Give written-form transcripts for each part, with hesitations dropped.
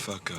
motherfucker.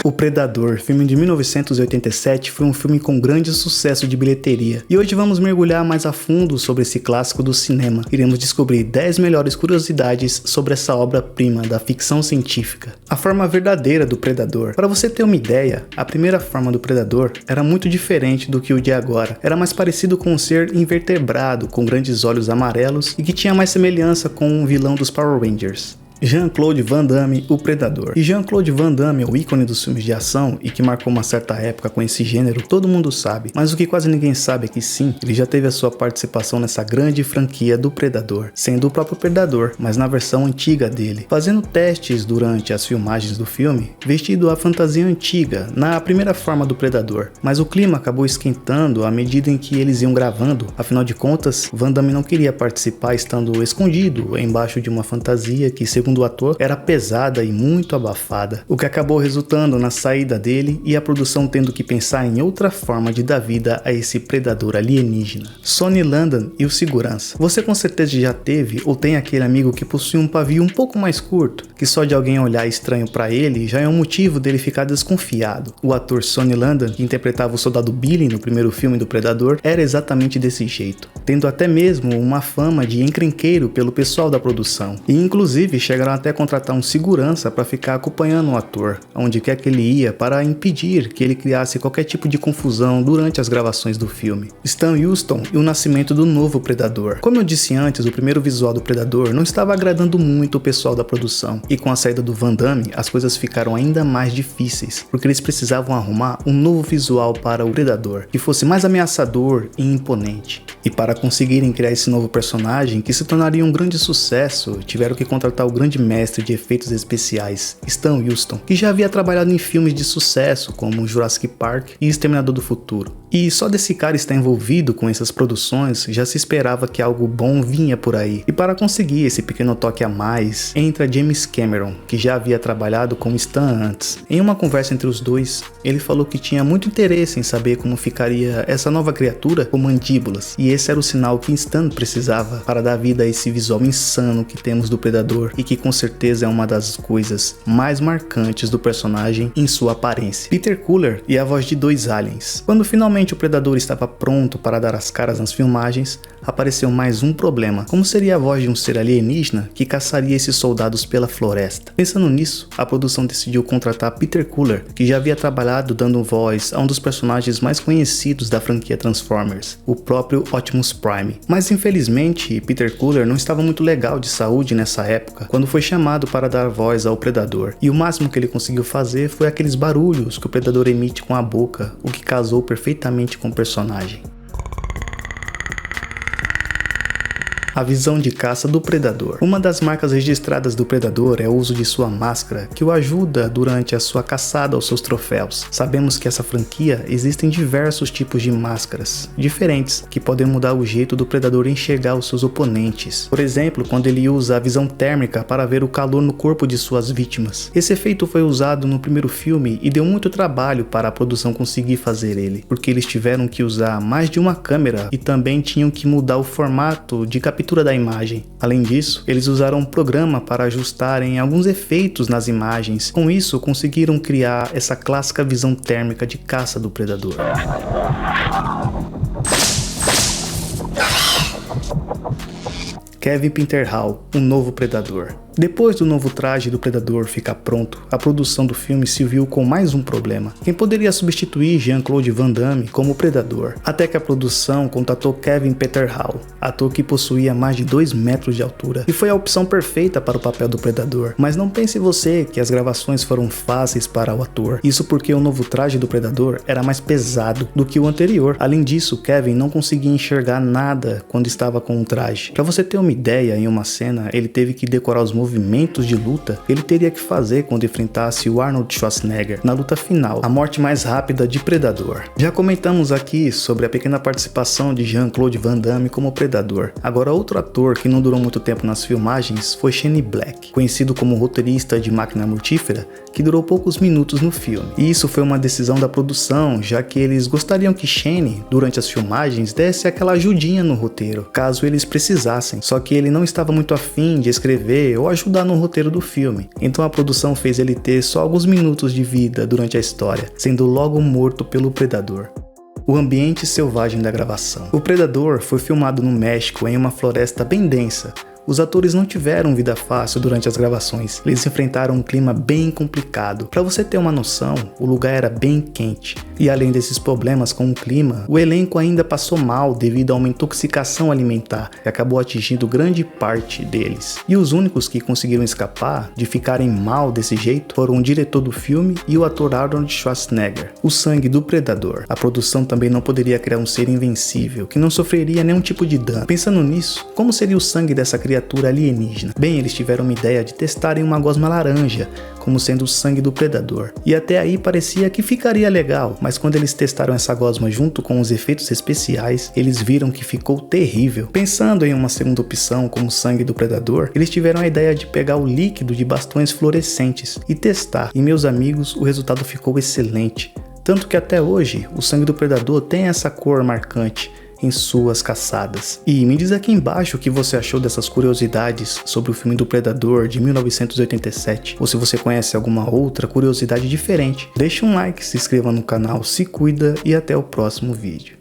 O Predador, filme de 1987, foi um filme com grande sucesso de bilheteria. E hoje vamos mergulhar mais a fundo sobre esse clássico do cinema. Iremos descobrir 10 melhores curiosidades sobre essa obra-prima da ficção científica. A forma verdadeira do Predador. Para você ter uma ideia, a primeira forma do Predador era muito diferente do que o de agora. Era mais parecido com um ser invertebrado, com grandes olhos amarelos e que tinha mais semelhança com um vilão dos Power Rangers. Jean-Claude Van Damme, o Predador. E Jean-Claude Van Damme é o ícone dos filmes de ação e que marcou uma certa época com esse gênero, todo mundo sabe. Mas o que quase ninguém sabe é que sim, ele já teve a sua participação nessa grande franquia do Predador, sendo o próprio Predador, mas na versão antiga dele. Fazendo testes durante as filmagens do filme, vestido à fantasia antiga, na primeira forma do Predador. Mas o clima acabou esquentando à medida em que eles iam gravando, afinal de contas, Van Damme não queria participar estando escondido embaixo de uma fantasia que, segundo o ator, era pesada e muito abafada, o que acabou resultando na saída dele e a produção tendo que pensar em outra forma de dar vida a esse predador alienígena. Sonny Landon e o segurança. Você com certeza já teve ou tem aquele amigo que possui um pavio um pouco mais curto, que só de alguém olhar estranho para ele já é um motivo dele ficar desconfiado. O ator Sonny Landon, que interpretava o soldado Billy no primeiro filme do Predador, era exatamente desse jeito, tendo até mesmo uma fama de encrenqueiro pelo pessoal da produção, e inclusive chegaram até contratar um segurança para ficar acompanhando o ator, onde quer que ele ia, para impedir que ele criasse qualquer tipo de confusão durante as gravações do filme. Stan Houston e o nascimento do novo Predador. Como eu disse antes, o primeiro visual do Predador não estava agradando muito o pessoal da produção, e com a saída do Van Damme, as coisas ficaram ainda mais difíceis, porque eles precisavam arrumar um novo visual para o Predador, que fosse mais ameaçador e imponente. E para conseguirem criar esse novo personagem, que se tornaria um grande sucesso, tiveram que contratar o grande mestre de efeitos especiais, Stan Houston, que já havia trabalhado em filmes de sucesso como Jurassic Park e Exterminador do Futuro. E só desse cara estar envolvido com essas produções, já se esperava que algo bom vinha por aí. E para conseguir esse pequeno toque a mais, entra James Cameron, que já havia trabalhado com Stan antes. Em uma conversa entre os dois, ele falou que tinha muito interesse em saber como ficaria essa nova criatura com mandíbulas, e esse era o sinal que Stan precisava para dar vida a esse visual insano que temos do Predador, e que com certeza é uma das coisas mais marcantes do personagem em sua aparência. Peter Cullen e a voz de dois aliens. Quando finalmente o Predador estava pronto para dar as caras nas filmagens, apareceu mais um problema. Como seria a voz de um ser alienígena que caçaria esses soldados pela floresta? Pensando nisso, a produção decidiu contratar Peter Cullen, que já havia trabalhado dando voz a um dos personagens mais conhecidos da franquia Transformers, o próprio Optimus Prime. Mas infelizmente, Peter Cullen não estava muito legal de saúde nessa época, quando foi chamado para dar voz ao Predador, e o máximo que ele conseguiu fazer foi aqueles barulhos que o Predador emite com a boca, o que casou perfeitamente com o personagem. A visão de caça do Predador. Uma das marcas registradas do Predador é o uso de sua máscara, que o ajuda durante a sua caçada aos seus troféus. Sabemos que essa franquia existem diversos tipos de máscaras diferentes, que podem mudar o jeito do Predador enxergar os seus oponentes. Por exemplo, quando ele usa a visão térmica para ver o calor no corpo de suas vítimas. Esse efeito foi usado no primeiro filme e deu muito trabalho para a produção conseguir fazer ele, porque eles tiveram que usar mais de uma câmera e também tinham que mudar o formato de captura da imagem. Além disso, eles usaram um programa para ajustarem alguns efeitos nas imagens. Com isso, conseguiram criar essa clássica visão térmica de caça do Predador. Kevin Pinterhall, o novo Predador. Depois do novo traje do Predador ficar pronto, a produção do filme se viu com mais um problema. Quem poderia substituir Jean-Claude Van Damme como Predador? Até que a produção contatou Kevin Pinterhall, ator que possuía mais de 2 metros de altura, e foi a opção perfeita para o papel do Predador. Mas não pense você que as gravações foram fáceis para o ator. Isso porque o novo traje do Predador era mais pesado do que o anterior. Além disso, Kevin não conseguia enxergar nada quando estava com o traje. Para você ter uma ideia, em uma cena, ele teve que decorar os movimentos movimentos de luta ele teria que fazer quando enfrentasse o Arnold Schwarzenegger na luta final, a morte mais rápida de Predador. Já comentamos aqui sobre a pequena participação de Jean-Claude Van Damme como Predador. Agora, outro ator que não durou muito tempo nas filmagens foi Shane Black, conhecido como roteirista de Máquina Mortífera, que durou poucos minutos no filme. E isso foi uma decisão da produção, já que eles gostariam que Shane, durante as filmagens, desse aquela ajudinha no roteiro, caso eles precisassem. Só que ele não estava muito afim de escrever ou ajudar no roteiro do filme, então a produção fez ele ter só alguns minutos de vida durante a história, sendo logo morto pelo Predador. O ambiente selvagem da gravação. O Predador foi filmado no México em uma floresta bem densa. Os atores não tiveram vida fácil durante as gravações, eles enfrentaram um clima bem complicado. Para você ter uma noção, o lugar era bem quente. E além desses problemas com o clima, o elenco ainda passou mal devido a uma intoxicação alimentar que acabou atingindo grande parte deles. E os únicos que conseguiram escapar de ficarem mal desse jeito foram o diretor do filme e o ator Arnold Schwarzenegger. O sangue do Predador. A produção também não poderia criar um ser invencível, que não sofreria nenhum tipo de dano. Pensando nisso, como seria o sangue dessa criatura alienígena? Bem, eles tiveram uma ideia de testarem uma gosma laranja como sendo o sangue do Predador. E até aí parecia que ficaria legal, mas quando eles testaram essa gosma junto com os efeitos especiais, eles viram que ficou terrível. Pensando em uma segunda opção como o sangue do Predador, eles tiveram a ideia de pegar o líquido de bastões fluorescentes e testar. E meus amigos, o resultado ficou excelente. Tanto que até hoje, o sangue do Predador tem essa cor marcante em suas caçadas. E me diz aqui embaixo o que você achou dessas curiosidades sobre o filme do Predador de 1987, ou se você conhece alguma outra curiosidade diferente. Deixa um like, se inscreva no canal, se cuida e até o próximo vídeo.